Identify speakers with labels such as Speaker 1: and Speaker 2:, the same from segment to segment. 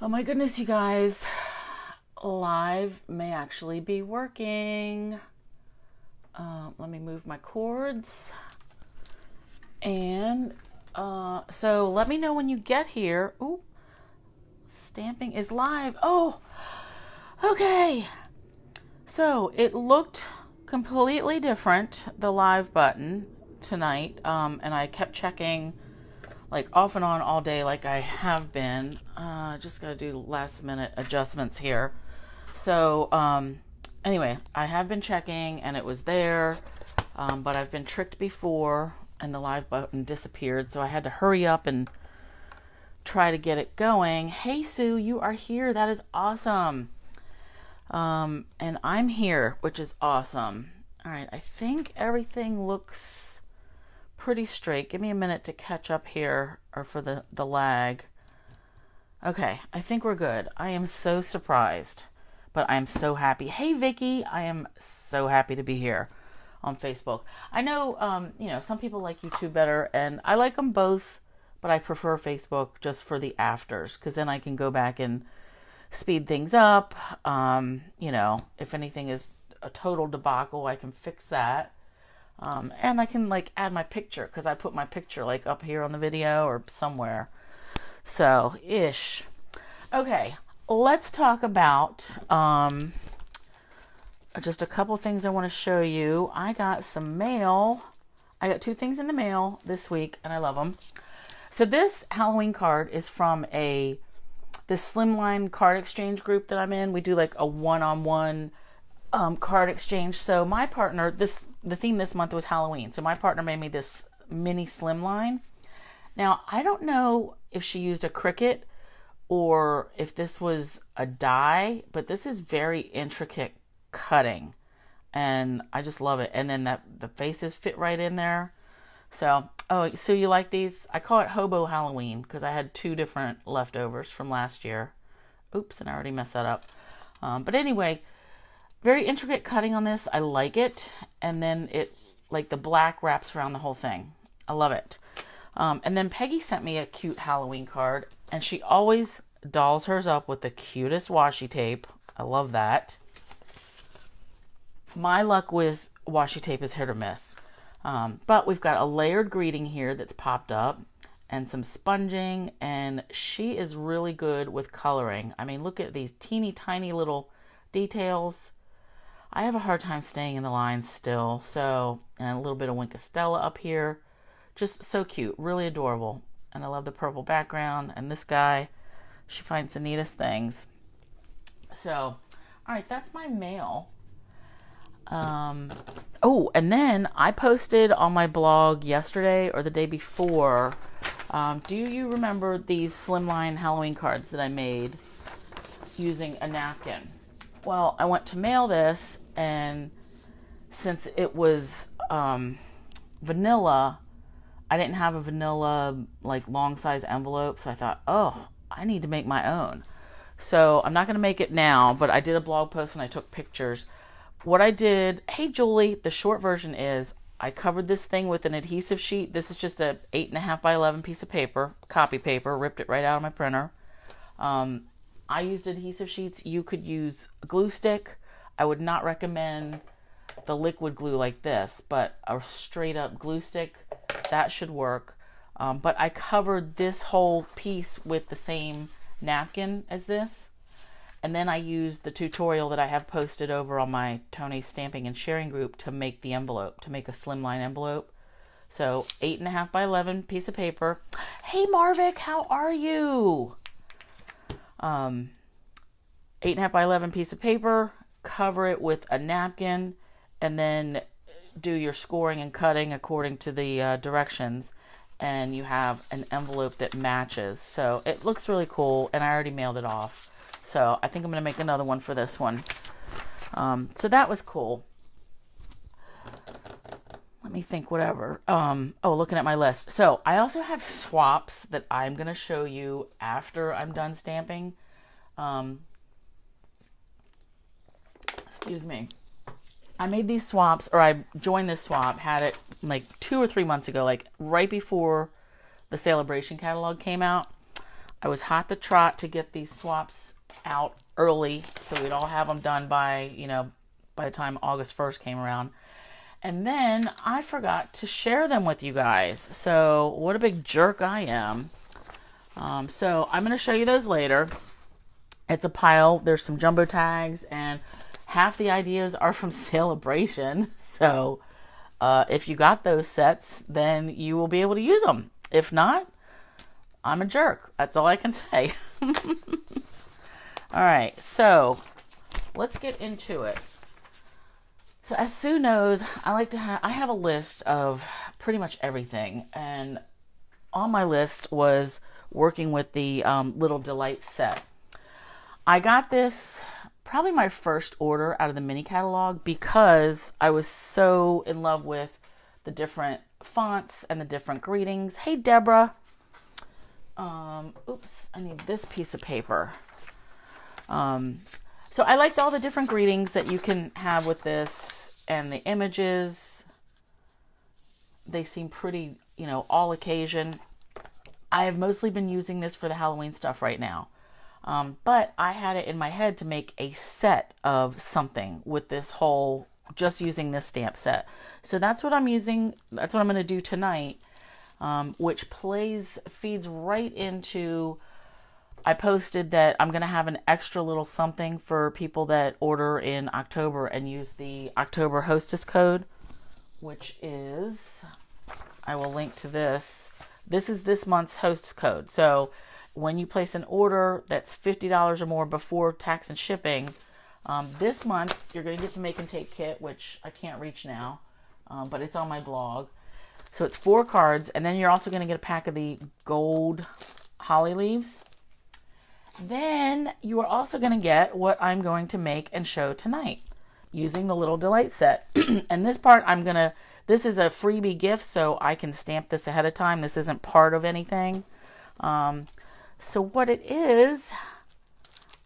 Speaker 1: Oh my goodness, you guys. Live may actually be working. Let me move my cords. And so let me know when you get here. Ooh, stamping is live. Oh, okay. So it looked completely different, the live button tonight. And I kept checking like off and on all day like I have been. Just gotta do last minute adjustments here. So anyway, I have been checking and it was there, but I've been tricked before and the live button disappeared, so I had to hurry up and try to get it going. Hey Sue, you are here. That is awesome. And I'm here, which is awesome. All right, I think everything looks pretty straight. Give me a minute to catch up here, or for the lag. Okay, I think we're good. I am so surprised, but I am so happy. Hey Vicky, I am so happy to be here on Facebook. I know, some people like YouTube better, and I like them both, but I prefer Facebook just for the afters, because then I can go back and speed things up. If anything is a total debacle, I can fix that. And I can like add my picture, because I put my picture like up here on the video or somewhere. So, ish. Okay, let's talk about just a couple things I want to show you. I got some mail. I got 2 things in the mail this week, and I love them. So this Halloween card is from this Slimline card exchange group that I'm in. We do like a one-on-one card exchange. So my partner, the theme this month was Halloween. So my partner made me this mini Slimline. Now, I don't know if she used a Cricut or if this was a die, but this is very intricate cutting, and I just love it. And then the faces fit right in there. So, so you like these? I call it Hobo Halloween because I had 2 different leftovers from last year. Oops, and I already messed that up. But anyway, very intricate cutting on this. I like it. And then it, like the black wraps around the whole thing. I love it. And then Peggy sent me a cute Halloween card, and she always dolls hers up with the cutest washi tape. I love that. My luck with washi tape is hit or miss. But we've got a layered greeting here that's popped up and some sponging, and she is really good with coloring. I mean, look at these teeny tiny little details. I have a hard time staying in the lines still. So, and a little bit of Wink of Stella up here. Just so cute, really adorable. And I love the purple background. And this guy, she finds the neatest things. So, all right, that's my mail. And then I posted on my blog yesterday or the day before. Do you remember these Slimline Halloween cards that I made using a napkin? Well, I went to mail this, and since it was vanilla, I didn't have a vanilla like long size envelope, so I thought, oh, I need to make my own. So I'm not going to make it now, but I did a blog post and I took pictures. What I did, hey Julie, the short version is I covered this thing with an adhesive sheet. This is just a 8.5 by 11 piece of paper, copy paper, ripped it right out of my printer. I used adhesive sheets. You could use a glue stick. I would not recommend the liquid glue like this, but a straight up glue stick, that should work. But I covered this whole piece with the same napkin as this. And then I used the tutorial that I have posted over on my Tony Stamping and Sharing group to make the envelope, to make a Slimline envelope. So 8.5 by 11 piece of paper. Hey Marvick, how are you? 8.5 by 11 piece of paper, cover it with a napkin, and then do your scoring and cutting according to the directions, and you have an envelope that matches. So it looks really cool, and I already mailed it off. So I think I'm going to make another one for this one. So that was cool. Let me think, whatever. Looking at my list. So I also have swaps that I'm going to show you after I'm done stamping. Excuse me. I made these swaps, or I joined this swap, had it like 2 or 3 months ago, like right before the Sale-a-Bration catalog came out. I was hot to trot to get these swaps out early so we'd all have them done by, by the time August 1st came around. And then I forgot to share them with you guys. So what a big jerk I am. So I'm going to show you those later. It's a pile. There's some jumbo tags, and half the ideas are from Sale-a-Bration. So if you got those sets, then you will be able to use them. If not, I'm a jerk. That's all I can say. All right, so let's get into it. So as Sue knows, I have a list of pretty much everything, and on my list was working with the Little Delight set. I got this probably my first order out of the mini catalog because I was so in love with the different fonts and the different greetings. Hey, Deborah. Oops, I need this piece of paper. So I liked all the different greetings that you can have with this, and the images. They seem pretty, all occasion. I have mostly been using this for the Halloween stuff right now. But I had it in my head to make a set of something with this whole, just using this stamp set. So that's what I'm using. That's what I'm going to do tonight, which feeds right into, I posted that I'm going to have an extra little something for people that order in October and use the October hostess code, which is, I will link to this. This is this month's hostess code. So when you place an order that's $50 or more before tax and shipping, this month you're going to get the Make and Take kit, which I can't reach now, but it's on my blog. So it's 4 cards, and then you're also going to get a pack of the gold holly leaves. Then you are also going to get what I'm going to make and show tonight using the Little Delight set. And this part this is a freebie gift, so I can stamp this ahead of time. This isn't part of anything. So what it is,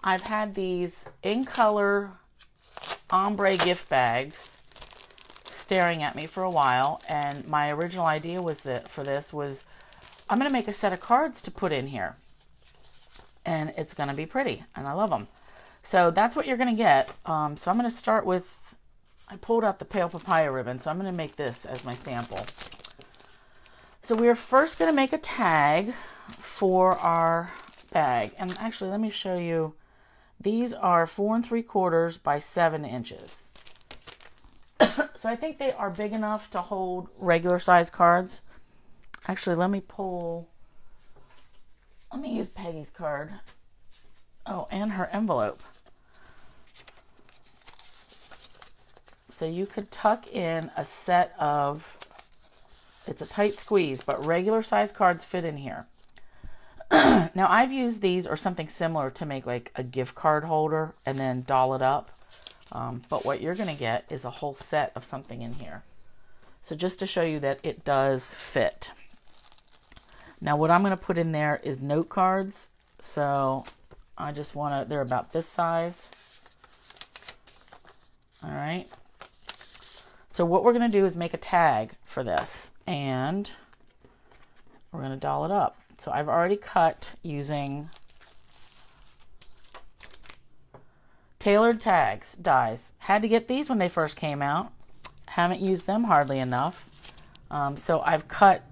Speaker 1: I've had these in color Ombré gift bags staring at me for a while, and my original idea was for this was I'm going to make a set of cards to put in here, and it's going to be pretty, and I love them. So that's what you're going to get. So I'm going to start with, I pulled out the Pale Papaya ribbon, so I'm going to make this as my sample. So we're first going to make a tag for our bag, and actually let me show you. These are 4 3/4 by 7 inches. So I think they are big enough to hold regular size cards. Actually, let me use Peggy's card. Oh, and her envelope. So you could tuck in a set of, it's a tight squeeze, but regular size cards fit in here. Now I've used these or something similar to make like a gift card holder and then doll it up. But what you're going to get is a whole set of something in here. So just to show you that it does fit. Now what I'm going to put in there is note cards. So I just want to, they're about this size. All right. So what we're going to do is make a tag for this, and we're going to doll it up. So I've already cut using tailored tags, dies. Had to get these when they first came out. Haven't used them hardly enough. So I've cut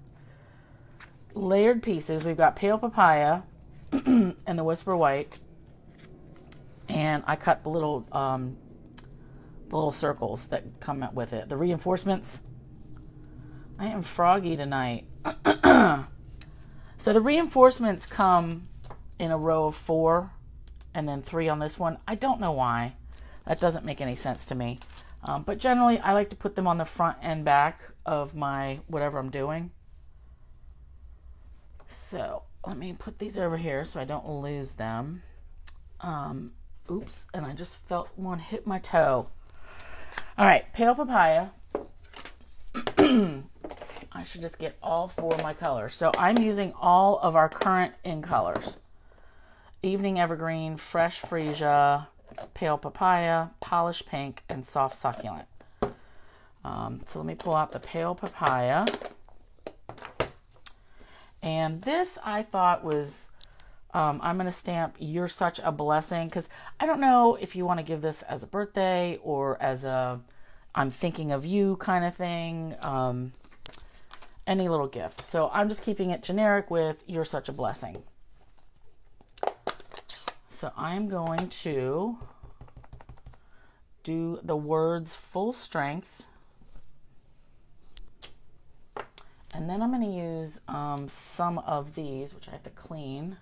Speaker 1: layered pieces. We've got Pale Papaya and the Whisper White. And I cut the little circles that come out with it. The reinforcements. I am froggy tonight. So the reinforcements come in a row of 4 and then 3 on this one. I don't know why. That doesn't make any sense to me. But generally, I like to put them on the front and back of my whatever I'm doing. So let me put these over here so I don't lose them. Oops, and I just felt one hit my toe. All right, Pale Papaya. I should just get all 4 of my colors. So I'm using all of our current in colors. Evening Evergreen, Fresh Freesia, Pale Papaya, Polished Pink, and Soft Succulent. So let me pull out the Pale Papaya. And this I thought was I'm going to stamp "You're Such a Blessing" because I don't know if you want to give this as a birthday or as a "I'm thinking of you" kind of thing. Any little gift. So I'm just keeping it generic with "You're Such a Blessing." So I'm going to do the words full strength. And then I'm going to use some of these, which I have to clean.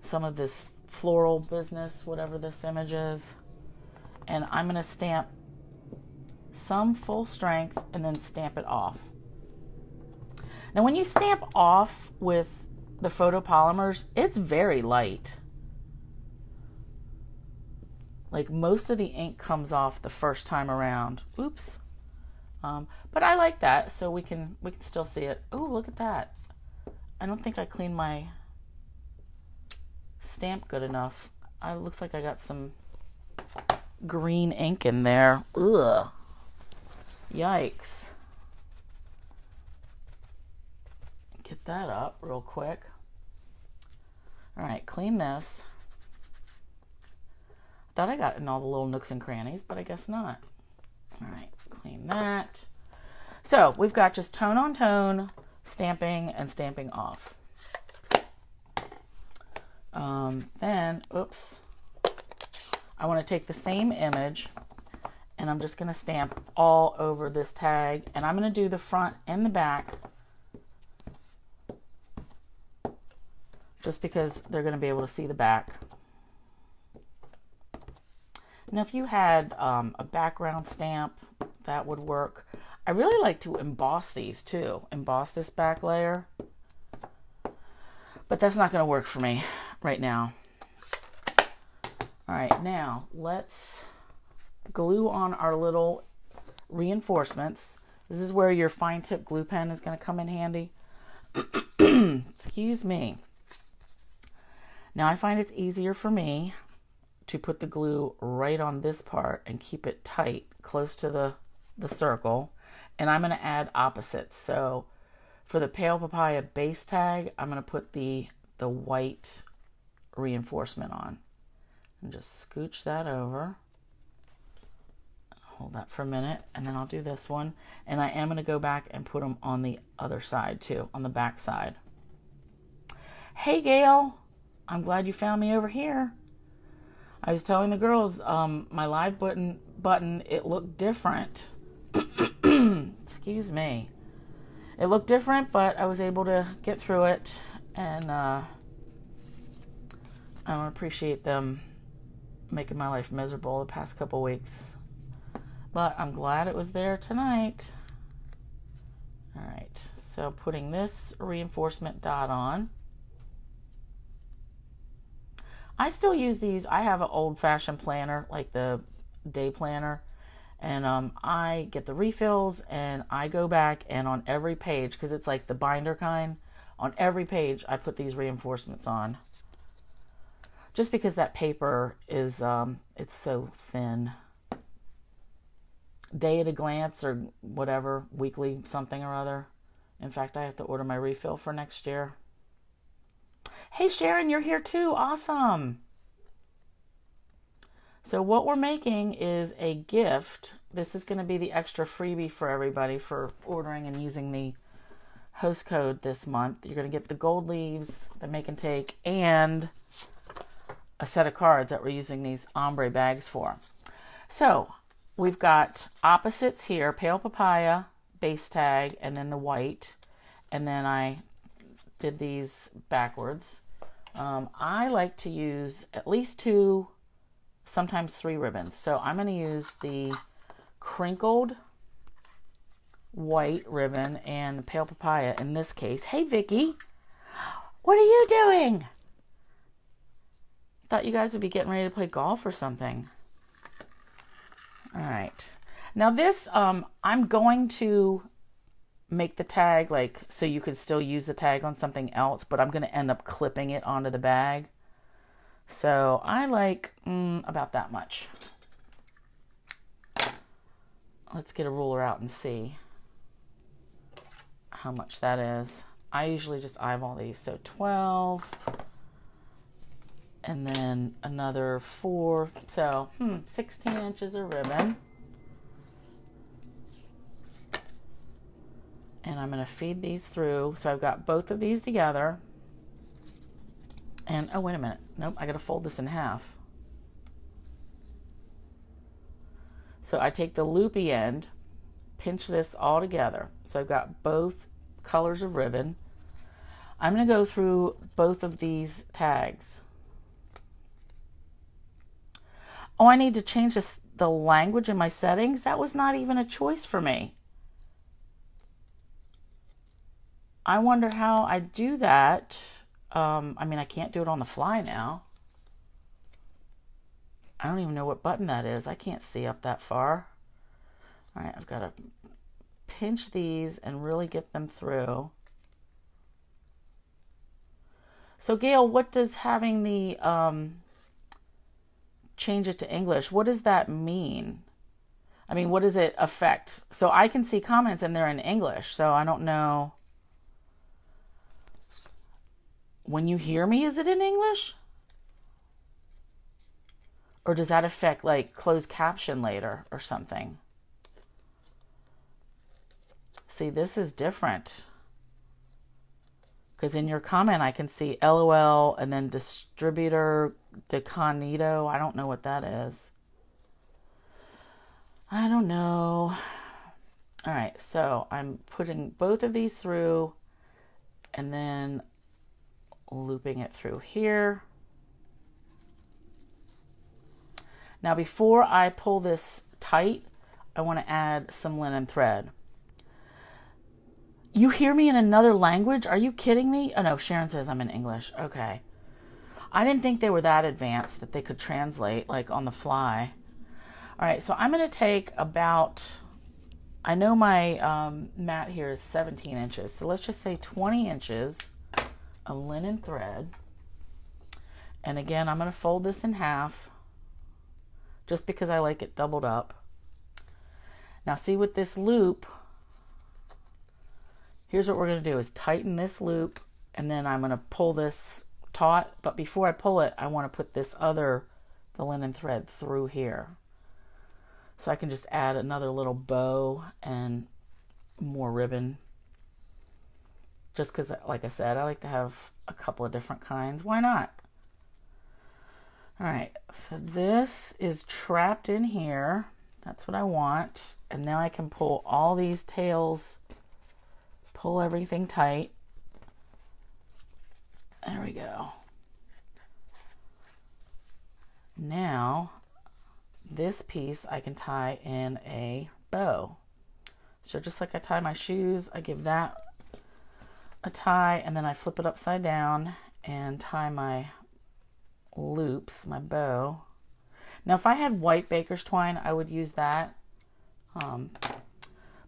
Speaker 1: Some of this floral business, whatever this image is. And I'm going to stamp some full strength and then stamp it off. Now when you stamp off with the photopolymers, it's very light. Like most of the ink comes off the first time around. Oops. But I like that, so we can still see it. Oh, look at that. I don't think I cleaned my stamp good enough. It looks like I got some green ink in there. Ugh. Yikes. Get that up real quick. All right, clean this. Thought I got in all the little nooks and crannies, but I guess not. All right, clean that. So we've got just tone on tone, stamping and stamping off. Then, oops, I want to take the same image and I'm just going to stamp all over this tag, and I'm going to do the front and the back just because they're going to be able to see the back. Now if you had a background stamp, that would work. I really like to emboss these too, emboss this back layer, but that's not going to work for me right now. All right, now let's glue on our little reinforcements. This is where your fine tip glue pen is going to come in handy. Excuse me. Now I find it's easier for me to put the glue right on this part and keep it tight close to the circle, and I'm going to add opposites. So for the Pale Papaya base tag, I'm going to put the white reinforcement on and just scooch that over. Hold that for a minute, and then I'll do this one, and I am going to go back and put them on the other side too, on the back side. Hey Gail, I'm glad you found me over here. I was telling the girls my live button, it looked different. Excuse me. It looked different, but I was able to get through it, and I don't appreciate them making my life miserable the past couple weeks. But I'm glad it was there tonight. All right, so putting this reinforcement dot on. I still use these. I have an old-fashioned planner, like the day planner, and I get the refills and I go back, and on every page, because it's like the binder kind, on every page I put these reinforcements on. Just because that paper is, it's so thin. Day at a glance or whatever, weekly something or other. In fact, I have to order my refill for next year. Hey Sharon, you're here too. Awesome. So what we're making is a gift. This is going to be the extra freebie for everybody for ordering and using the host code this month. You're going to get the gold leaves, the make and take, and a set of cards that we're using these ombre bags for. So we've got opposites here, Pale Papaya, base tag, and then the white. And then I did these backwards. I like to use at least 2, sometimes 3 ribbons. So I'm going to use the crinkled white ribbon and the Pale Papaya in this case. Hey Vicky, what are you doing? Thought you guys would be getting ready to play golf or something. All right. Now this, I'm going to make the tag like so you could still use the tag on something else, but I'm going to end up clipping it onto the bag. So I like about that much. Let's get a ruler out and see how much that is. I usually just eyeball these. So 12, and then another 4. So 16 inches of ribbon. And I'm going to feed these through. So I've got both of these together. And, oh, wait a minute. Nope, I got to fold this in half. So I take the loopy end, pinch this all together. So I've got both colors of ribbon. I'm going to go through both of these tags. Oh, I need to change the language in my settings. That was not even a choice for me. I wonder how I do that. I mean, I can't do it on the fly now. I don't even know what button that is. I can't see up that far. All right, I've got to pinch these and really get them through. So Gail, what does having the change it to English, what does that mean? I mean, what does it affect? So I can see comments and they're in English, so I don't know. When you hear me, is it in English? Or does that affect like closed caption later or something? See, this is different. Because in your comment, I can see LOL and then distributor deconito. I don't know what that is. I don't know. All right, so I'm putting both of these through and then looping it through here. Now, before I pull this tight, I want to add some linen thread. You hear me in another language? Are you kidding me? Oh no, Sharon says I'm in English. Okay. I didn't think they were that advanced that they could translate like on the fly. All right, so I'm going to take about, I know my mat here is 17 inches. So let's just say 20 inches of linen thread. And again, I'm going to fold this in half just because I like it doubled up. Now see, with this loop, here's what we're going to do is tighten this loop, and then I'm going to pull this taut. But before I pull it, I want to put this the linen thread through here. So I can just add another little bow and more ribbon. Just because, like I said, I like to have a couple of different kinds. Why not? All right, so this is trapped in here. That's what I want. And now I can pull all these tails, pull everything tight. There we go. Now, this piece I can tie in a bow. So just like I tie my shoes, I give that a tie, and then I flip it upside down and tie my loops, my bow. Now, if I had white baker's twine, I would use that.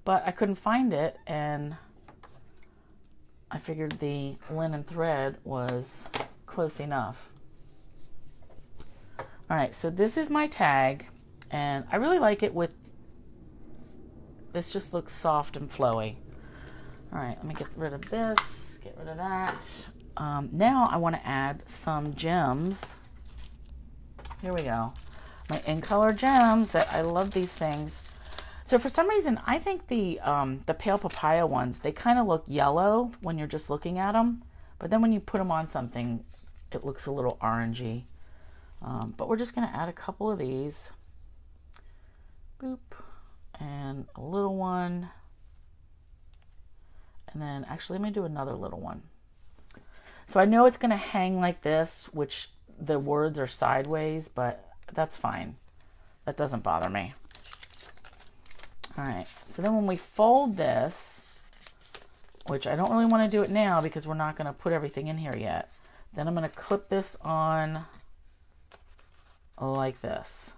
Speaker 1: But I couldn't find it, and I figured the linen thread was close enough. All right, so this is my tag, and I really like it with, this just looks soft and flowy. All right, let me get rid of this, get rid of that. Now I want to add some gems. Here we go. My in color gems. That I love these things. So for some reason, I think the pale papaya ones, they kind of look yellow when you're just looking at them, but then when you put them on something, it looks a little orangey. But we're just going to add a couple of these. Boop. And a little one. And then actually, let me do another little one. So I know it's going to hang like this, which the words are sideways, but that's fine. That doesn't bother me. All right, so then when we fold this, which I don't really want to do it now because we're not going to put everything in here yet, then I'm going to clip this on like this.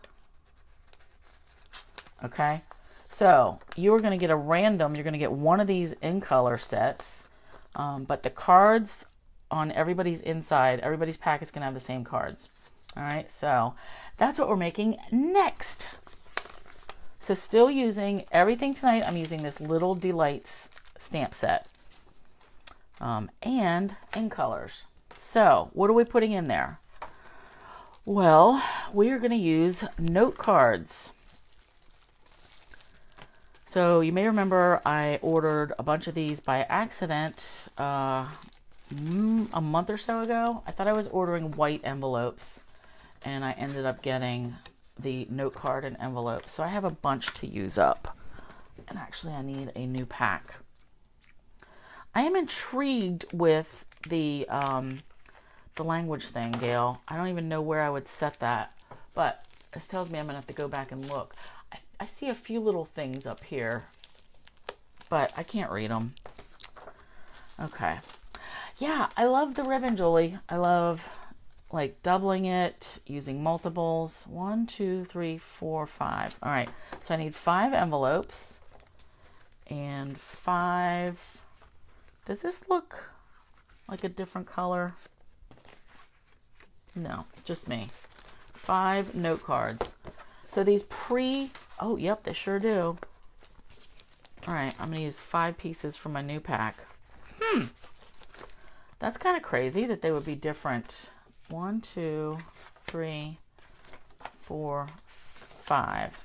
Speaker 1: Okay, so you're going to get a random, you're going to get one of these in color sets, but the cards on everybody's inside, everybody's packet's going to have the same cards. All right, so that's what we're making next. So still using everything tonight, I'm using this Little Delights stamp set. and in colors. So what are we putting in there? Well, we are going to use note cards. So you may remember I ordered a bunch of these by accident a month or so ago. I thought I was ordering white envelopes, and I ended up getting the note card and envelope. So I have a bunch to use up. And actually I need a new pack. I am intrigued with the language thing, Gail. I don't even know where I would set that, but this tells me I'm gonna have to go back and look. I see a few little things up here, but I can't read them. Okay. Yeah, I love the ribbon, Julie. I love like doubling it, using multiples. 1, 2, 3, 4, 5. All right, so I need 5 envelopes and 5. Does this look like a different color? No, just me. 5 note cards. So these oh, yep, they sure do. All right, I'm going to use 5 pieces from my new pack. That's kind of crazy that they would be different. 1, 2, 3, 4, 5.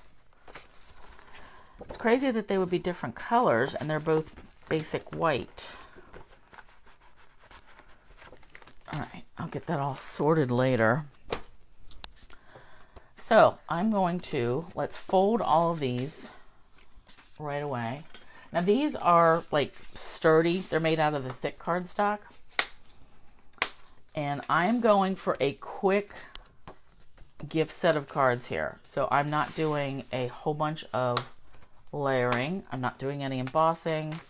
Speaker 1: It's crazy that they would be different colors and they're both basic white. All right, I'll get that all sorted later. So I'm going to, let's fold all of these right away. Now these are like sturdy. They're made out of the thick cardstock. And I'm going for a quick gift set of cards here. So I'm not doing a whole bunch of layering. I'm not doing any embossing.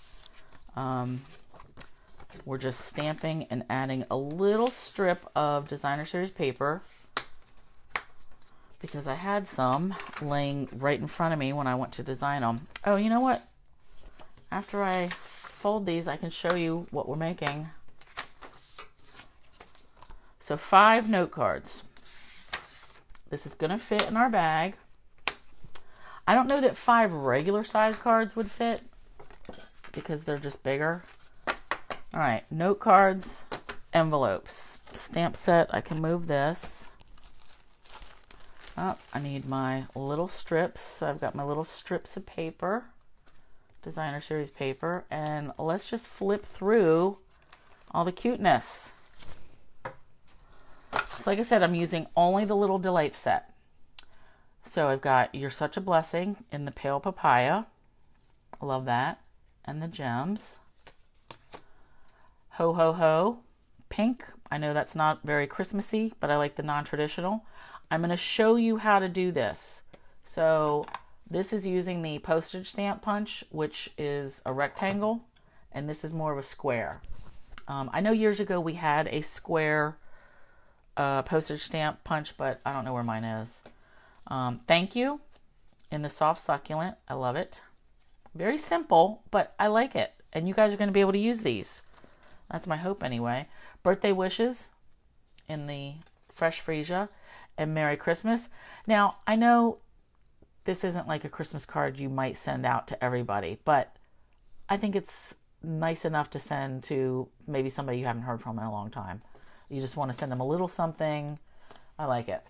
Speaker 1: We're just stamping and adding a little strip of designer series paper because I had some laying right in front of me when I went to design them. Oh, you know what? After I fold these, I can show you what we're making. So 5 note cards. This is going to fit in our bag. I don't know that 5 regular size cards would fit because they're just bigger. All right, note cards, envelopes, stamp set. I can move this. Oh, I need my little strips. So I've got my little strips of paper, designer series paper, and let's just flip through all the cuteness. So like I said, I'm using only the Little Delight set. So I've got You're Such a Blessing in the pale papaya. I love that. And the gems. Ho Ho Ho, pink. I know that's not very Christmassy, but I like the non-traditional. I'm going to show you how to do this. So this is using the postage stamp punch, which is a rectangle, and this is more of a square. I know years ago we had a square postage stamp punch, but I don't know where mine is. Thank You in the soft succulent. I love it. Very simple, but I like it. And you guys are going to be able to use these. That's my hope anyway. Birthday Wishes in the fresh freesia, and Merry Christmas. Now, I know this isn't like a Christmas card you might send out to everybody, but I think it's nice enough to send to maybe somebody you haven't heard from in a long time. You just want to send them a little something. I like it.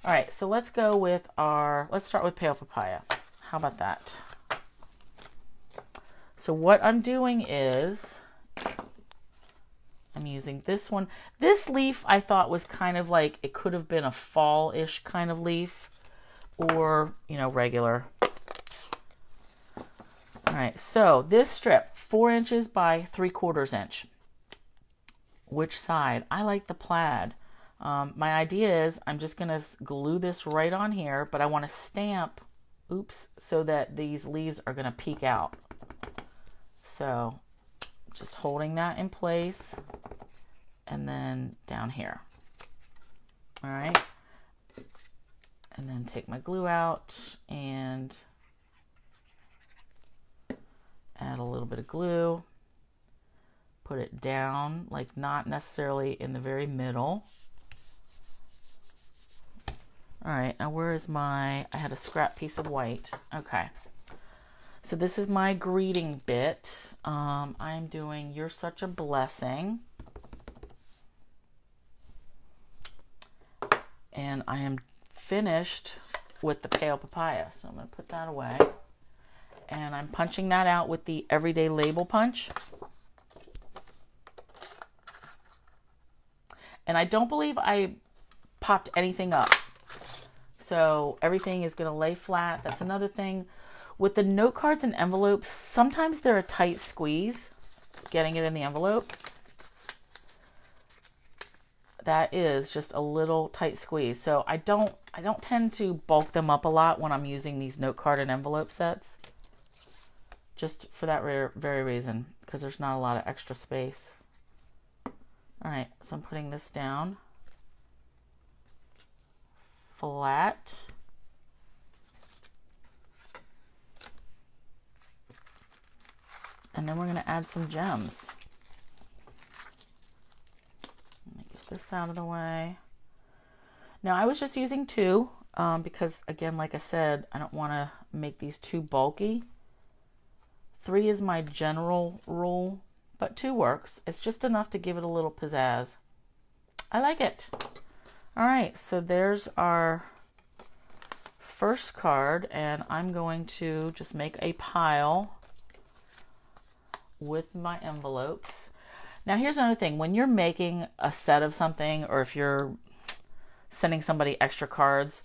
Speaker 1: All right, so let's go with let's start with pale papaya. How about that? So what I'm doing is I'm using this one. This leaf I thought was kind of like, it could have been a fall-ish kind of leaf or, you know, regular. All right, so this strip, 4 inches by 3/4 inch. Which side? I like the plaid. My idea is I'm just going to glue this right on here, but I want to stamp, so that these leaves are going to peek out. So just holding that in place and then down here. All right. And then take my glue out and add a little bit of glue. Put it down, like not necessarily in the very middle. All right, now where is I had a scrap piece of white. Okay. So this is my greeting bit. I'm doing "You're Such a Blessing." And I am finished with the pale papaya. So I'm going to put that away. And I'm punching that out with the Everyday Label Punch. And I don't believe I popped anything up. So everything is going to lay flat. That's another thing. With the note cards and envelopes, sometimes they're a tight squeeze getting it in the envelope. That is just a little tight squeeze. So I don't tend to bulk them up a lot when I'm using these note card and envelope sets. Just for that very reason, because there's not a lot of extra space. All right, so I'm putting this down flat. And then we're going to add some gems. Let me get this out of the way. Now, I was just using 2 because, again, like I said, I don't want to make these too bulky. 3 is my general rule, but 2 works. It's just enough to give it a little pizzazz. I like it. All right, so there's our first card, and I'm going to just make a pile with my envelopes. Now, here's another thing. When you're making a set of something, or if you're sending somebody extra cards,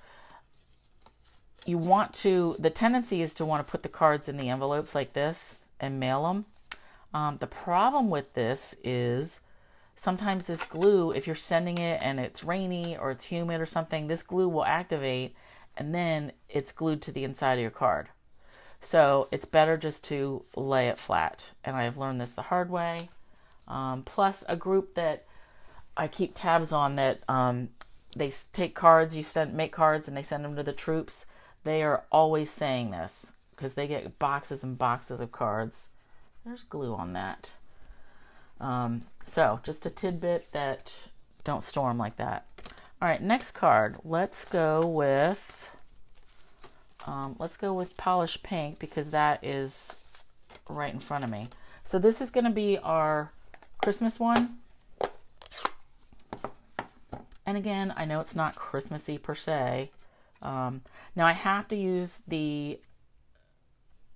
Speaker 1: you want to, the tendency is to want to put the cards in the envelopes like this and mail them. The problem with this is sometimes this glue, if you're sending it and it's rainy or it's humid or something, this glue will activate and then it's glued to the inside of your card. So it's better just to lay it flat. And I've learned this the hard way. Plus a group that I keep tabs on that they take cards, make cards and they send them to the troops. They are always saying this because they get boxes and boxes of cards. There's glue on that. So just a tidbit that don't storm like that. All right, next card. Let's go with Polished Pink because that is right in front of me. So this is going to be our Christmas one. And again, I know it's not Christmassy per se. Now I have to use the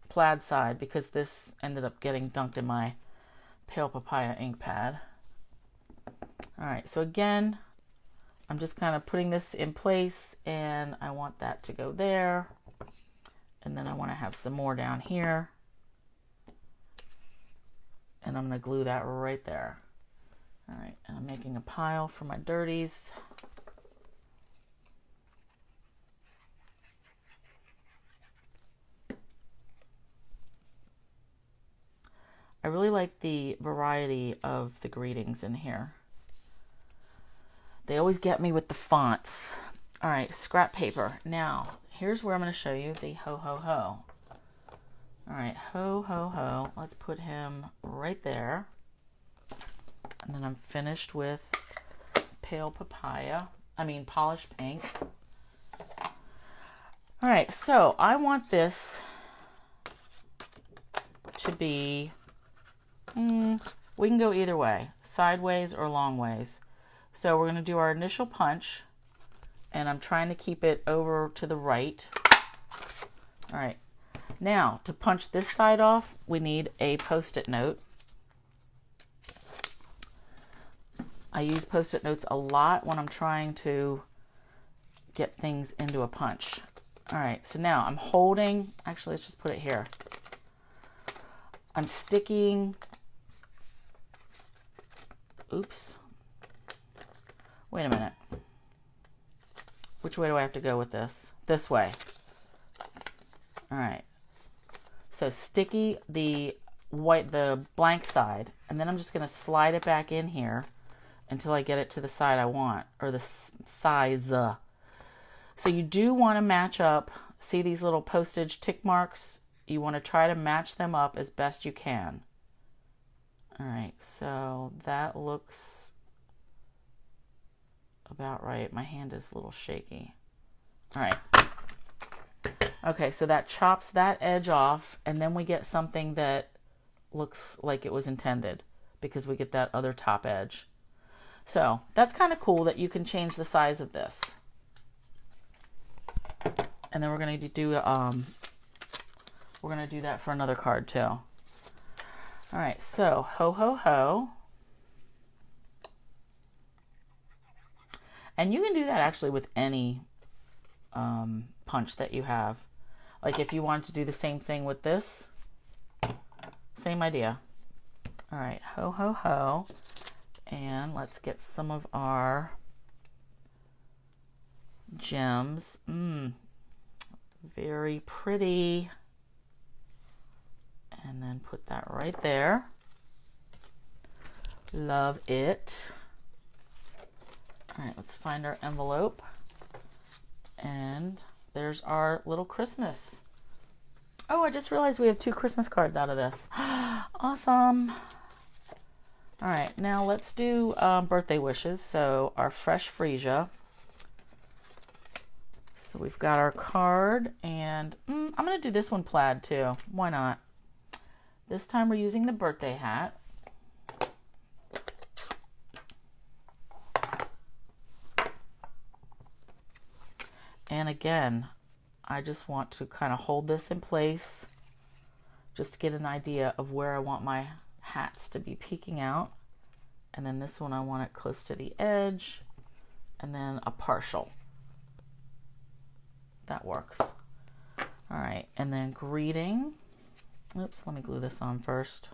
Speaker 1: plaid side because this ended up getting dunked in my pale papaya ink pad. All right, so again, I'm just kind of putting this in place and I want that to go there. And then I want to have some more down here. And I'm going to glue that right there. All right, and I'm making a pile for my dirties. I really like the variety of the greetings in here. They always get me with the fonts. All right, scrap paper. Now, here's where I'm going to show you the ho, ho, ho. All right, ho, ho, ho. Let's put him right there. And then I'm finished with Polished Pink. All right, so I want this to be, we can go either way, sideways or long ways. So we're going to do our initial punch, and I'm trying to keep it over to the right. All right, now to punch this side off, we need a Post-it note. I use Post-it notes a lot when I'm trying to get things into a punch. All right, so now I'm holding, actually let's just put it here. I'm sticking, oops, wait a minute. Which way do I have to go with this? This way. All right, so sticky the blank side, and then I'm just gonna slide it back in here until I get it to the side I want, or the size. So you do want to match up, see these little postage tick marks? You want to try to match them up as best you can. All right, so that looks about right. My hand is a little shaky. All right. Okay, so that chops that edge off, and then we get something that looks like it was intended because we get that other top edge. So that's kind of cool that you can change the size of this. And then we're going to do that for another card too. All right, so ho ho ho. And you can do that actually with any punch that you have. Like if you wanted to do the same thing with this, same idea. All right, ho ho ho. And let's get some of our gems. Very pretty. And then put that right there. Love it. All right, let's find our envelope. And there's our little Christmas. Oh, I just realized we have 2 Christmas cards out of this. Awesome. All right, now let's do birthday wishes. So our fresh freesia. So we've got our card, and I'm going to do this one plaid too. Why not? This time we're using the birthday hat. And again, I just want to kind of hold this in place just to get an idea of where I want my hats to be peeking out. And then this one I want it close to the edge, and then a partial. That works. All right, and then greeting. Oops, let me glue this on first.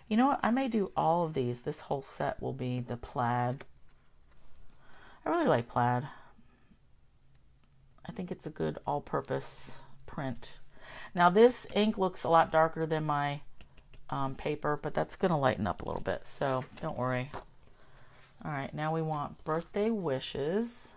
Speaker 1: You know what? I may do all of these. This whole set will be the plaid. I really like plaid. I think it's a good all-purpose print. Now this ink looks a lot darker than my paper, but that's going to lighten up a little bit, so don't worry. All right, now we want birthday wishes.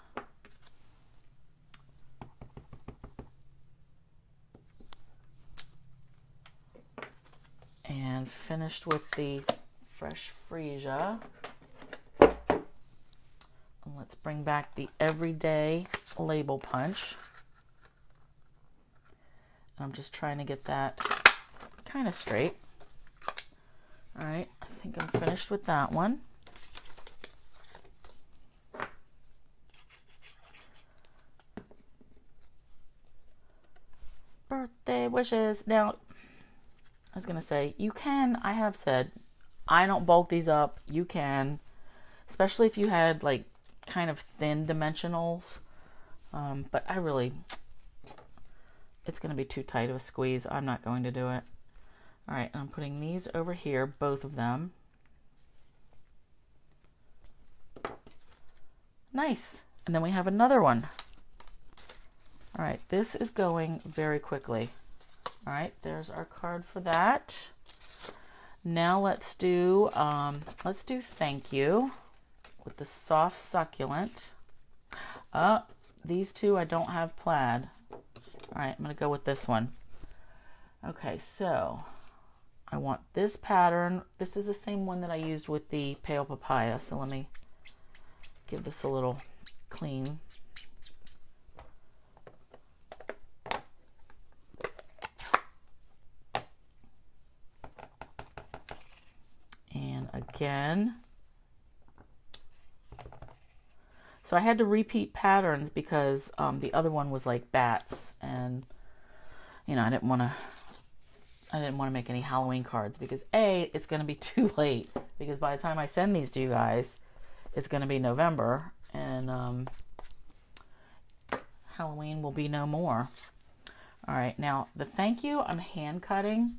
Speaker 1: And finished with the fresh freesia. And let's bring back the everyday label punch. And I'm just trying to get that kind of straight. All right, I think I'm finished with that one. Birthday wishes. Now, I was going to say, you can, I have said, I don't bulk these up. You can, especially if you had like kind of thin dimensionals. But I really, it's going to be too tight of a squeeze. I'm not going to do it. All right, I'm putting these over here, both of them. Nice. And then we have another one. All right, this is going very quickly. All right, there's our card for that. Now let's do thank you with the soft succulent. These two I don't have plaid. All right, I'm gonna go with this one. Okay, so I want this pattern. This is the same one that I used with the pale papaya. So let me give this a little clean. And again. So I had to repeat patterns because the other one was like bats, and you know, I didn't want to make any Halloween cards because A, it's going to be too late, because by the time I send these to you guys, it's going to be November, and Halloween will be no more. All right, now the thank you, I'm hand cutting.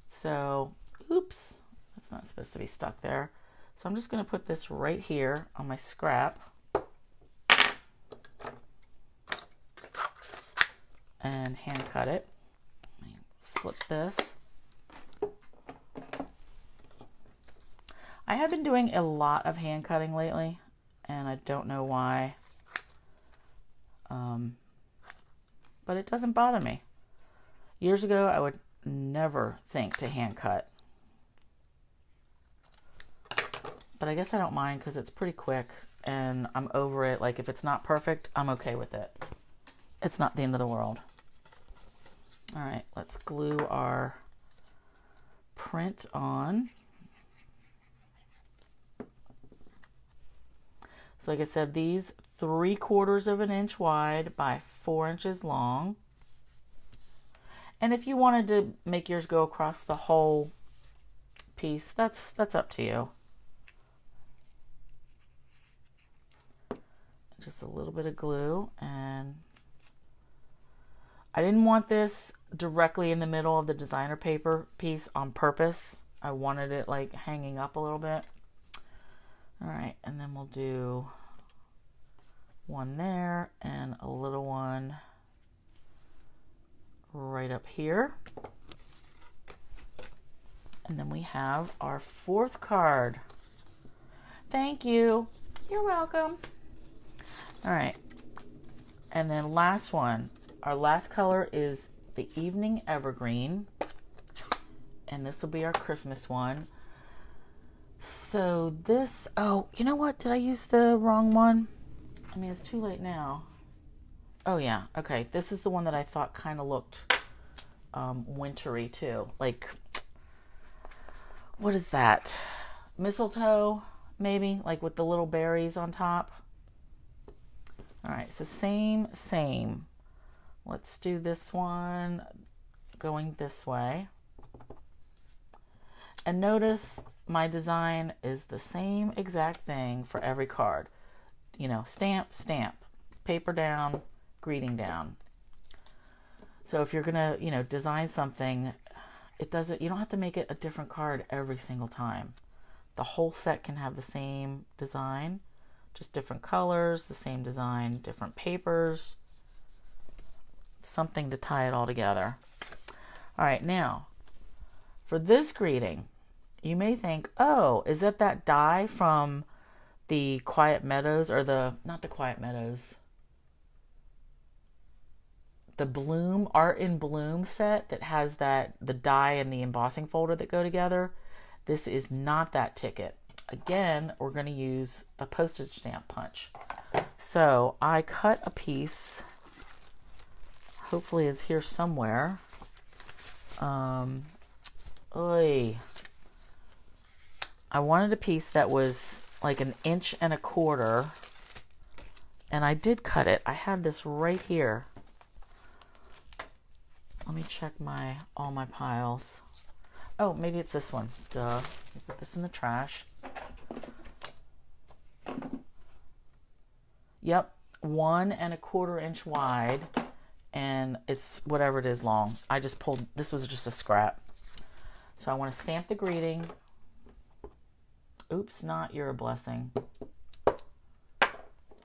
Speaker 1: So, oops, that's not supposed to be stuck there. So I'm just going to put this right here on my scrap. And hand cut it. Let me flip this. I have been doing a lot of hand cutting lately, and I don't know why. But it doesn't bother me. Years ago, I would never think to hand cut. But I guess I don't mind because it's pretty quick and I'm over it. Like if it's not perfect, I'm okay with it. It's not the end of the world. All right, let's glue our print on. So like I said, these 3/4 of an inch wide by 4 inches long. And if you wanted to make yours go across the whole piece, that's up to you. Just a little bit of glue, and I didn't want this directly in the middle of the designer paper piece on purpose. I wanted it like hanging up a little bit. All right, and then we'll do one there and a little one right up here. And then we have our 4th card. Thank you. You're welcome. All right. And then last one. Our last color is the Evening Evergreen. And this will be our Christmas one. So this, oh, you know what? Did I use the wrong one? I mean, it's too late now. Oh yeah, okay. This is the one that I thought kind of looked wintry too. Like, what is that? Mistletoe, maybe? Like with the little berries on top. All right, so same. Let's do this one going this way. And notice my design is the same exact thing for every card. You know, stamp, paper down, greeting down. So if you're gonna, you know, design something, you don't have to make it a different card every single time. The whole set can have the same design, just different colors, the same design, different papers, something to tie it all together. All right, now for this greeting, you may think, oh, is that die from the Quiet Meadows, or not the Quiet Meadows, the Bloom, Art in Bloom set that has the die and the embossing folder that go together. This is not that ticket. Again, we're going to use the postage stamp punch. So I cut a piece, hopefully it's here somewhere. I wanted a piece that was like 1.25 inches, and I did cut it. I had this right here. Let me check all my piles. Oh, maybe it's this one. Duh. Put this in the trash. Yep, 1.25 inch wide, and it's whatever it is long. I just pulled, this was just a scrap. So I want to stamp the greeting. Oops, not You're a Blessing.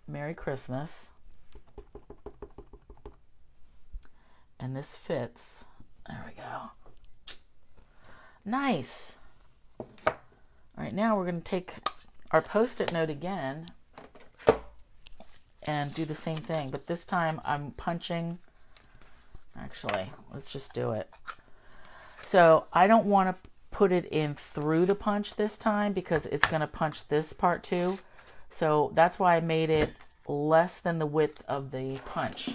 Speaker 1: Merry Christmas. And this fits. There we go. Nice. All right, now we're going to take our Post-it note again and do the same thing, but this time I'm punching. Actually, let's just do it. So I don't want to put it in through the punch this time because it's going to punch this part too. So that's why I made it less than the width of the punch.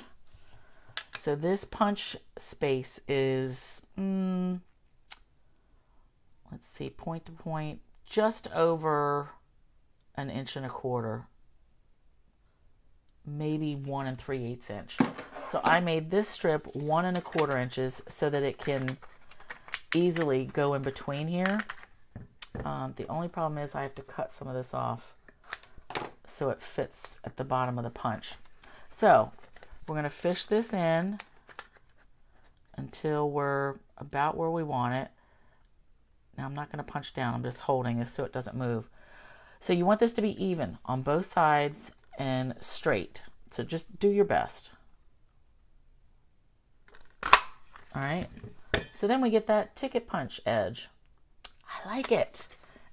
Speaker 1: So this punch space is, let's see, point to point, just over 1.25 inches, maybe 1 3/8 inch. So I made this strip 1.25 inches so that it can easily go in between here. The only problem is I have to cut some of this off so it fits at the bottom of the punch. So we're going to fish this in until we're about where we want it. Now I'm not going to punch down, I'm just holding this so it doesn't move. So you want this to be even on both sides and straight. So just do your best. All right. So then we get that ticket punch edge. I like it.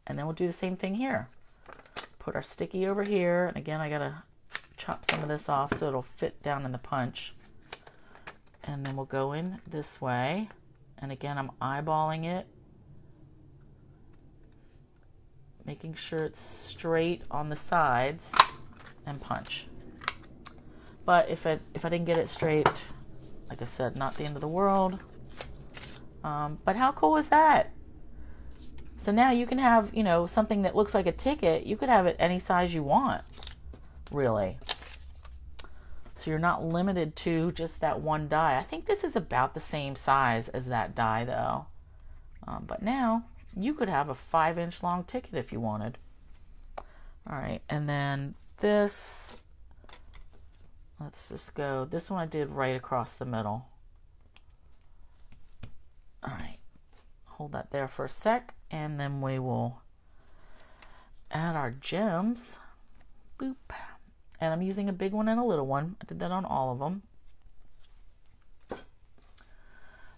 Speaker 1: And then we'll do the same thing here. Put our sticky over here. And again, I got to chop some of this off so it'll fit down in the punch. And then we'll go in this way. And again, I'm eyeballing it, making sure it's straight on the sides, and punch. But if I didn't get it straight, like I said, not the end of the world. But how cool is that? So now you can have, you know, something that looks like a ticket. You could have it any size you want, really. So you're not limited to just that one die. I think this is about the same size as that die, though. But now you could have a 5-inch long ticket if you wanted. All right, and then this, let's just go. This one I did right across the middle. All right, hold that there for a sec, and then we will add our gems. Boop. And I'm using a big one and a little one. I did that on all of them.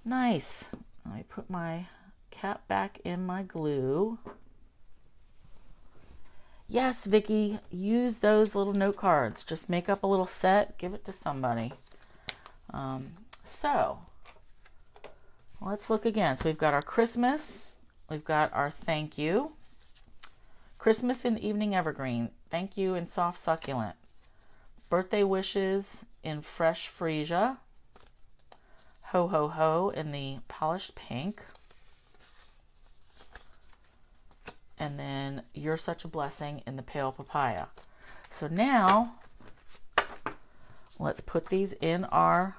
Speaker 1: Nice. Let me put my cap back in my glue. Yes, Vicky, use those little note cards. Just make up a little set, give it to somebody. So let's look again. So we've got our Christmas. We've got our thank you. Christmas in Evening Evergreen. Thank you in Soft Succulent. Birthday wishes in Fresh Freesia. Ho Ho Ho in the Polished Pink. And then You're Such a Blessing in the Pale Papaya. So now let's put these in our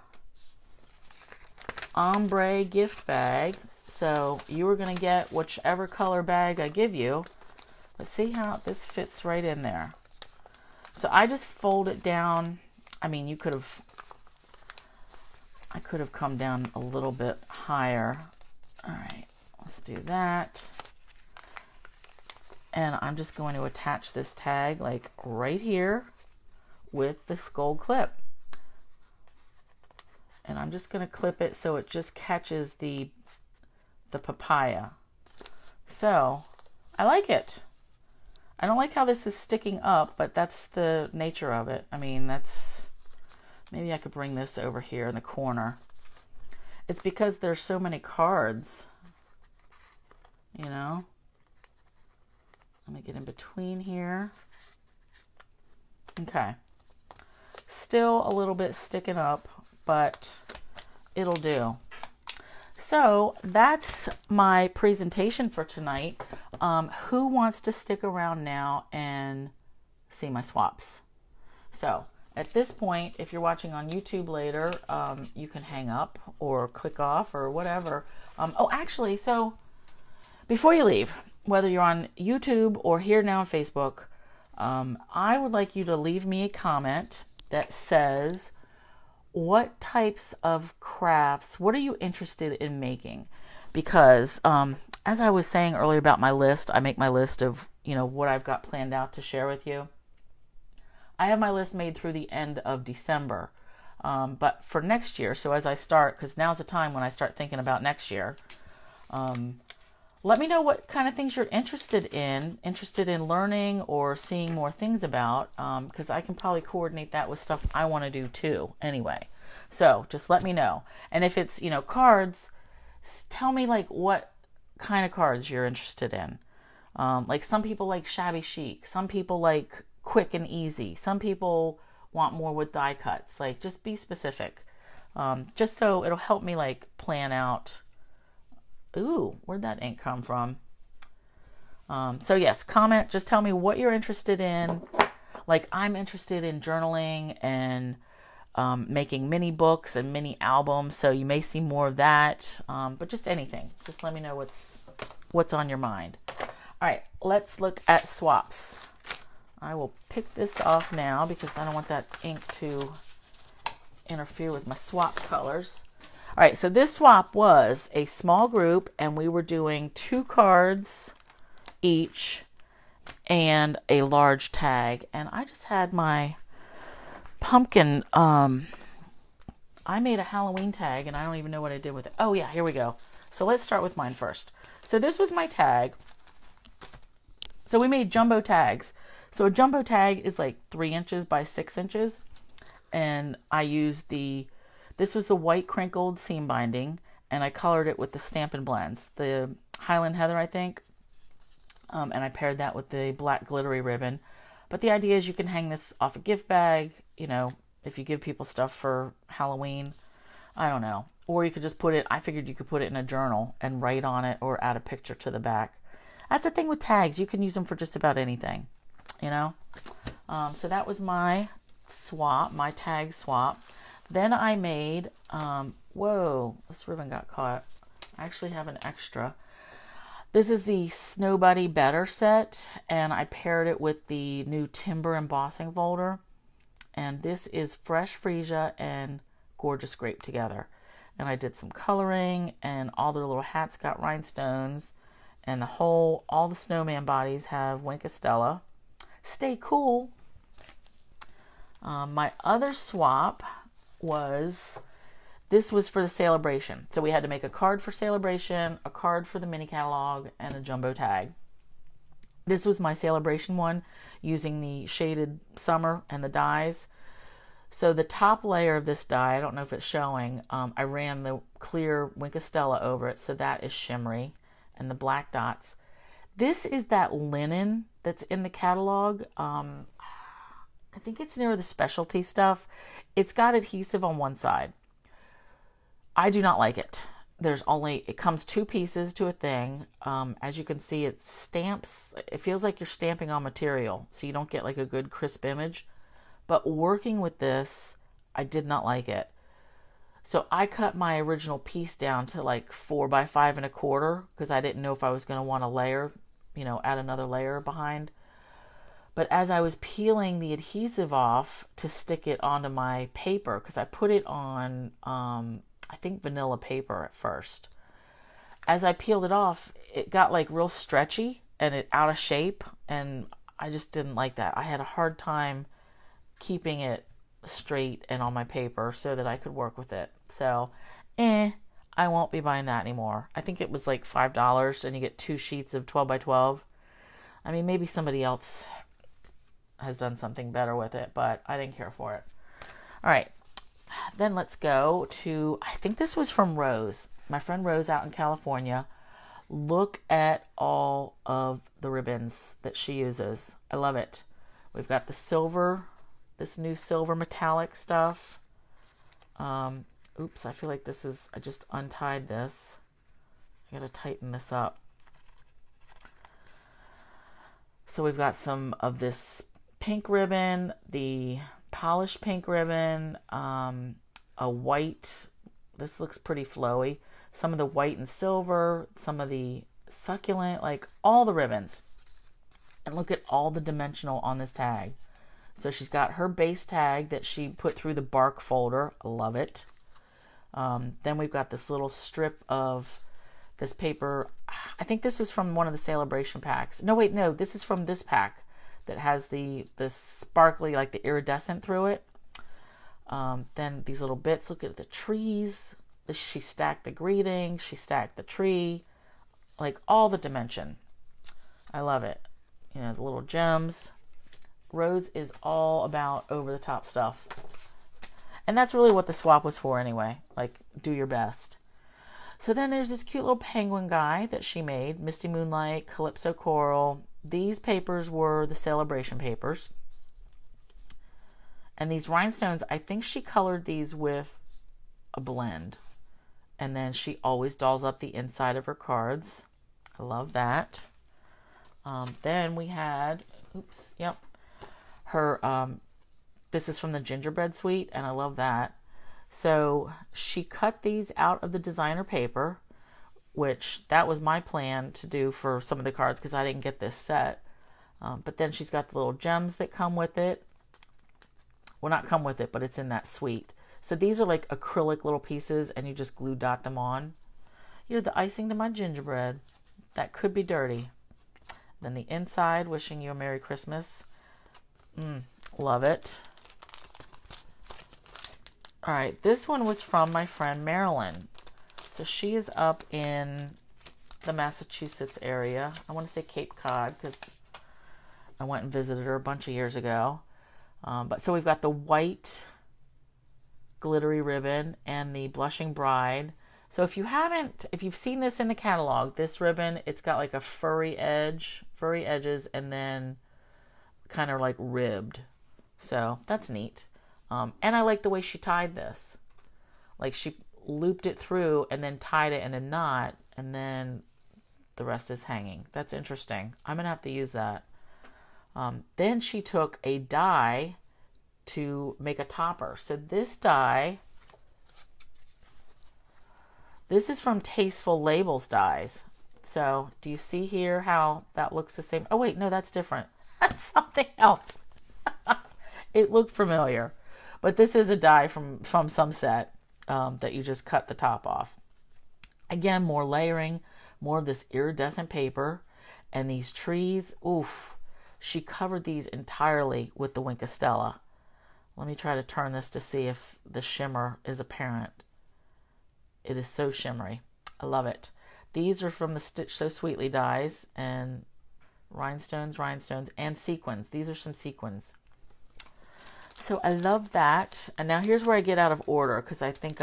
Speaker 1: Ombré gift bag. So you are going to get whichever color bag I give you. Let's see how this fits right in there. So I just fold it down. I mean, I could have come down a little bit higher. All right, let's do that. And I'm just going to attach this tag like right here with this gold clip. And I'm just going to clip it so it just catches the papaya. So I like it. I don't like how this is sticking up, but that's the nature of it. I mean, maybe I could bring this over here in the corner. It's because there's so many cards, you know. Let me get in between here. Okay. Still a little bit sticking up, but it'll do. So that's my presentation for tonight. Who wants to stick around now and see my swaps? So at this point, if you're watching on YouTube later, you can hang up or click off or whatever. Oh, actually, so before you leave, whether you're on YouTube or here now on Facebook, I would like you to leave me a comment that says, what types of crafts, what are you interested in making? Because as I was saying earlier about my list, I make my list of, you know, what I've got planned out to share with you. I have my list made through the end of December. But for next year, so as I start, because now's the time when I start thinking about next year, let me know what kind of things you're interested in learning or seeing more things about, because I can probably coordinate that with stuff I want to do too anyway. So just let me know. And if it's, you know, cards, tell me like what kind of cards you're interested in. Like some people like shabby chic, some people like quick and easy, some people want more with die cuts. Like just be specific, just so it'll help me like plan out. Ooh, where'd that ink come from? So yes, comment, just tell me what you're interested in. Like I'm interested in journaling and making mini books and mini albums, so you may see more of that. But just anything, just let me know what's on your mind. All right, let's look at swaps. I will pick this off now because I don't want that ink to interfere with my swap colors. All right, so this swap was a small group, and we were doing 2 cards each and a large tag. And I just had my pumpkin. I made a Halloween tag, and I don't even know what I did with it. Oh, yeah, here we go. So let's start with mine first. So this was my tag. So we made jumbo tags. So a jumbo tag is like 3 inches by 6 inches. And I used this was the white crinkled seam binding, and I colored it with the Stampin' Blends, the Highland Heather, I think. And I paired that with the black glittery ribbon. But the idea is you can hang this off a gift bag, you know, if you give people stuff for Halloween. I don't know. Or you could just put it, I figured you could put it in a journal and write on it or add a picture to the back. That's the thing with tags. You can use them for just about anything, you know. So that was my swap, my tag swap. Then I made, whoa, this ribbon got caught. I actually have an extra. This is the Snow Buddy Better set, and I paired it with the new Timber embossing folder. And this is Fresh Freesia and Gorgeous Grape together. And I did some coloring, and all their little hats got rhinestones, and all the snowman bodies have Winkostella. Stay cool. My other swap this was for the Sale-a-Bration. So we had to make a card for Sale-a-Bration, a card for the mini catalog, and a jumbo tag. This was my Sale-a-Bration one, using the shaded summer and the dies. So the top layer of this die, I don't know if it's showing, I ran the clear Winkostella over it, so that is shimmery, and the black dots. This is that linen that's in the catalog. I think it's near the specialty stuff. It's got adhesive on one side. I do not like it. It comes 2 pieces to a thing. As you can see, it stamps. It feels like you're stamping on material, so you don't get like a good crisp image. But working with this, I did not like it. So I cut my original piece down to like 4 by 5 1/4 because I didn't know if I was going to want to layer, add another layer behind. But as I was peeling the adhesive off to stick it onto my paper, because I put it on, I think vanilla paper at first. As I peeled it off, it got like real stretchy and it out of shape, and I just didn't like that. I had a hard time keeping it straight and on my paper so that I could work with it. So, I won't be buying that anymore. I think it was like $5 and you get 2 sheets of 12 by 12. I mean, maybe somebody else has done something better with it, but I didn't care for it. All right. Then let's go to, I think this was from Rose. My friend Rose out in California. Look at all of the ribbons that she uses. I love it. We've got the silver, this new silver metallic stuff. Oops, I feel like I just untied this. I gotta tighten this up. So we've got some of this pink ribbon, the polished pink ribbon, a white, this looks pretty flowy, some of the white and silver, some of the succulent, like all the ribbons. And look at all the dimensional on this tag. So she's got her base tag that she put through the bark folder. I love it. Then we've got this little strip of this paper. I think this was from one of the Sale-a-Bration packs. No, wait, no, this is from this pack that has the sparkly, like the iridescent through it. Then these little bits, look at the trees. She stacked the greeting, she stacked the tree, like all the dimension. I love it. The little gems. Rose is all about over the top stuff. And that's really what the swap was for anyway. Like, do your best. So then there's this cute little penguin guy that she made. Misty Moonlight, Calypso Coral. These papers were the Sale-a-Bration papers. And these rhinestones, I think she colored these with a blend. And then she always dolls up the inside of her cards. I love that. Then we had, her, this is from the Gingerbread Suite, and I love that. So she cut these out of the designer paper, which that was my plan to do for some of the cards because I didn't get this set. But then she's got the little gems that come with it. Well, not come with it, but it's in that suite. So these are like acrylic little pieces, and you just glue dot them on. You're the icing to my gingerbread. That could be dirty. Then the inside, wishing you a Merry Christmas. Love it. All right, this one was from my friend Marilyn. So she is up in the Massachusetts area. I want to say Cape Cod because I went and visited her a bunch of years ago. But so we've got the white glittery ribbon and the Blushing Bride. So if you've seen this in the catalog, this ribbon, it's got like a furry edges, and then kind of like ribbed. So that's neat. And I like the way she tied this. Like she looped it through and then tied it in a knot, and then the rest is hanging. That's interesting. I'm going to have to use that. Then she took a die to make a topper. So this die, this is from Tasteful Labels dies. So do you see here how that looks the same? Oh wait, no, that's different. That's something else. It looked familiar, but this is a die from some set that you just cut the top off. Again, more layering, more of this iridescent paper, and these trees. Oof, she covered these entirely with the Wink of Stella. Let me try to turn this to see if the shimmer is apparent. It is so shimmery. I love it. These are from the Stitch So Sweetly dies, and rhinestones, and sequins. These are some sequins. So I love that. And now here's where I get out of order, because I think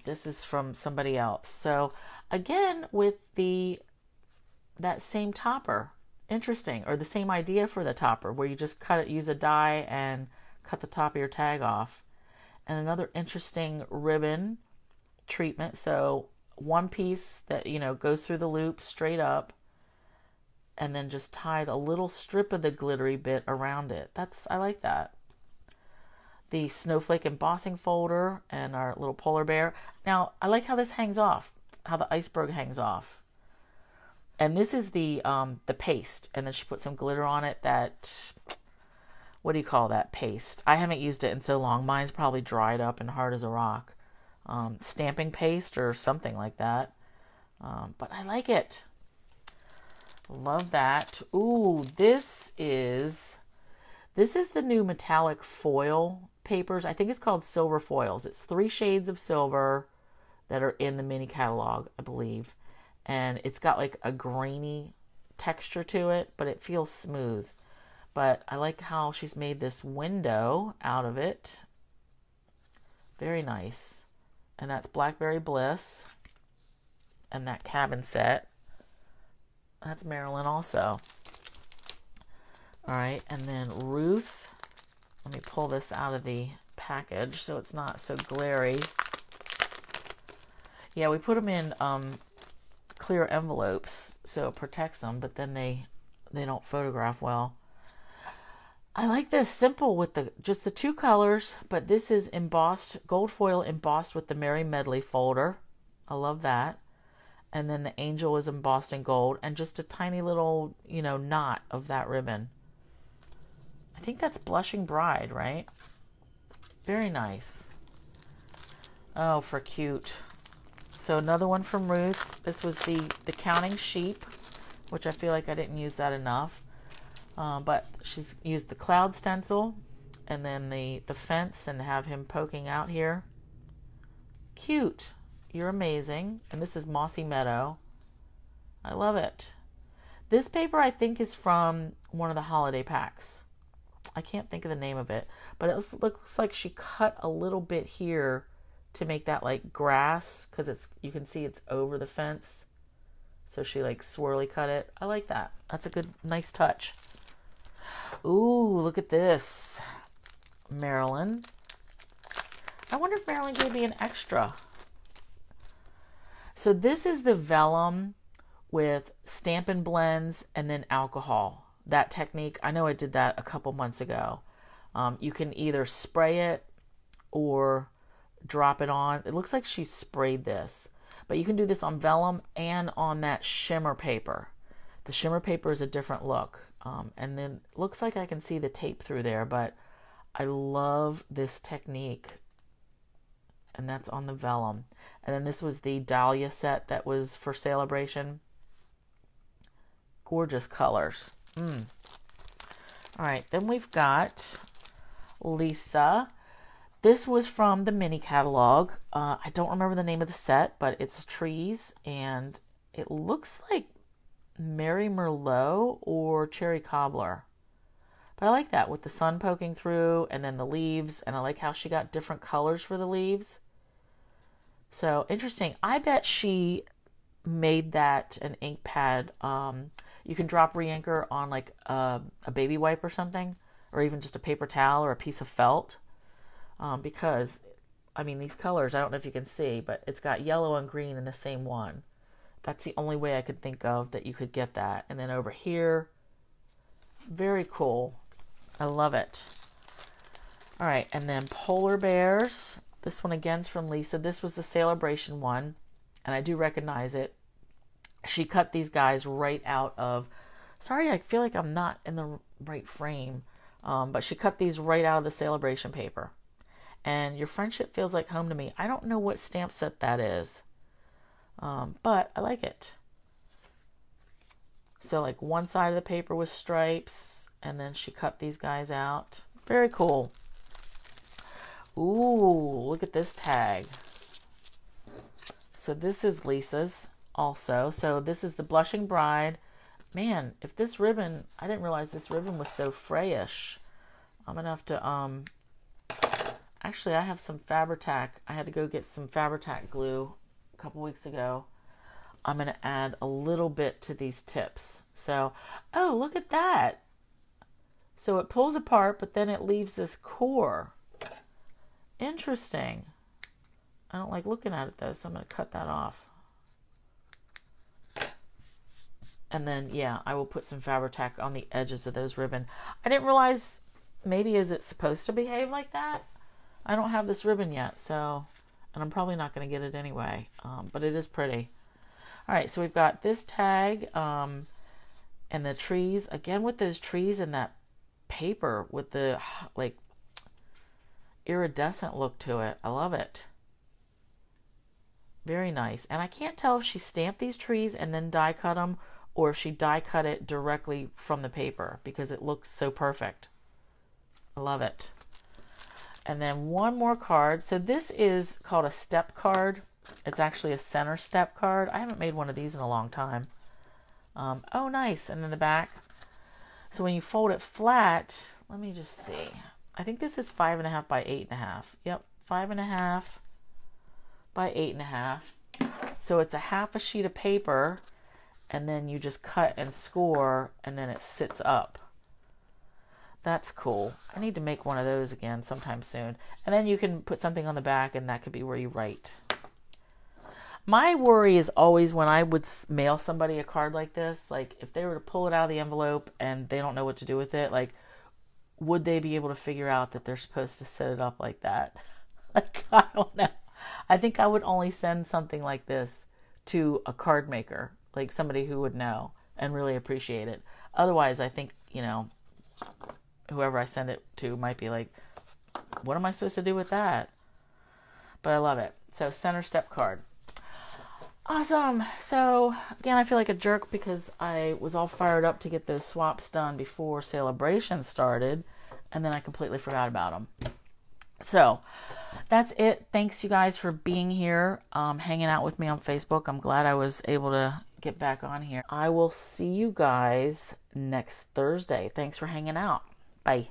Speaker 1: this is from somebody else. So again, with that same topper. Interesting. Or the same idea for the topper, where you just cut it, use a die and cut the top of your tag off. And another interesting ribbon treatment. So one piece that, goes through the loop straight up, and then just tied a little strip of the glittery bit around it. I like that. The snowflake embossing folder and our little polar bear. Now, I like how this hangs off, how the iceberg hangs off. And this is the paste, and then she put some glitter on it. What do you call that paste? I haven't used it in so long. Mine's probably dried up and hard as a rock. Stamping paste or something like that. But I like it. Love that. Ooh, this is the new metallic foil papers. I think it's called Silver Foils. It's 3 shades of silver that are in the mini catalog, I believe. And it's got like a grainy texture to it, but it feels smooth. But I like how she's made this window out of it. Very nice. And that's Blackberry Bliss. And that cabin set. That's Marilyn also. All right, and then Ruth. Let me pull this out of the package so it's not so glary. Yeah, we put them in clear envelopes so it protects them, but then they don't photograph well. I like this simple with just the 2 colors, but this is embossed, gold foil embossed with the Merry Medley folder. I love that. And then the angel is embossed in gold, and just a tiny little, knot of that ribbon. I think that's Blushing Bride, right? Very nice. Oh, for cute. So another one from Ruth. This was the Counting Sheep, which I feel like I didn't use that enough. But she's used the cloud stencil, and then the fence, and have him poking out here. Cute. You're amazing. And this is Mossy Meadow. I love it. This paper, I think, is from one of the holiday packs. I can't think of the name of it, but it looks like she cut a little bit here to make that like grass, because you can see it's over the fence. So she like swirly cut it. I like that. That's a good, nice touch. Ooh, look at this. Marilyn. I wonder if Marilyn gave me an extra. So this is the vellum with Stampin' Blends and then alcohol. That technique, I know I did that a couple months ago. You can either spray it or drop it on. It looks like she sprayed this. But you can do this on vellum and on that shimmer paper. The shimmer paper is a different look. And then it looks like I can see the tape through there, but I love this technique. And that's on the vellum. And then this was the Dahlia set that was for Sale-a-Bration. Gorgeous colors. All right, then we've got Lisa. This was from the mini catalog. I don't remember the name of the set, but it's trees, and it looks like Mary Merlot or Cherry Cobbler. But I like that with the sun poking through and then the leaves, and I like how she got different colors for the leaves. So interesting. I bet she made that an ink pad. You can drop re-inker on like a baby wipe or something, or even just a paper towel or a piece of felt, because, I mean, these colors, I don't know if you can see, but it's got yellow and green in the same one. That's the only way I could think of that you could get that. And then over here, very cool. I love it. All right, and then polar bears. This one again's from Lisa. This was the Sale-a-Bration one, and I do recognize it. She cut these guys right out of, sorry, I feel like I'm not in the right frame, but she cut these right out of the Sale-a-Bration paper. And Your Friendship Feels Like Home to Me. I don't know what stamp set that is, but I like it. So like one side of the paper was stripes, and then she cut these guys out. Very cool. Ooh, look at this tag. So this is Lisa's also. So this is the Blushing Bride. Man, if this ribbon, I didn't realize this ribbon was so frayish. I'm gonna have to, actually I have some Fabri-Tac. I had to go get some Fabri-Tac glue a couple weeks ago. I'm gonna add a little bit to these tips. So, oh, look at that. So it pulls apart, but then it leaves this core. Interesting. I don't like looking at it though, so I'm going to cut that off. And then, yeah, I will put some Fabri-Tac on the edges of those ribbon. I didn't realize, maybe is it supposed to behave like that? I don't have this ribbon yet, so, and I'm probably not going to get it anyway, but it is pretty. All right, so we've got this tag and the trees. Again, with those trees and that paper with the, like, iridescent look to it. I love it. Very nice. And I can't tell if she stamped these trees and then die cut them, or if she die cut it directly from the paper, because it looks so perfect. I love it. And then one more card. So this is called a step card. It's actually a center step card. I haven't made one of these in a long time. Oh, nice. And then the back. So when you fold it flat, let me just see. I think this is 5.5 by 8.5. Yep, 5.5 by 8.5. So it's a half a sheet of paper, and then you just cut and score, and then it sits up. That's cool. I need to make one of those again sometime soon. And then you can put something on the back, and that could be where you write. My worry is always when I would mail somebody a card like this, like if they were to pull it out of the envelope and they don't know what to do with it, like, would they be able to figure out that they're supposed to set it up like that? Like, I don't know. I think I would only send something like this to a card maker, like somebody who would know and really appreciate it. Otherwise, I think, you know, whoever I send it to might be like, what am I supposed to do with that? But I love it. So center step card. Awesome. So again, I feel like a jerk because I was all fired up to get those swaps done before Sale-a-Bration started, and then I completely forgot about them. So that's it. Thanks you guys for being here, hanging out with me on Facebook. I'm glad I was able to get back on here. I will see you guys next Thursday. Thanks for hanging out. Bye.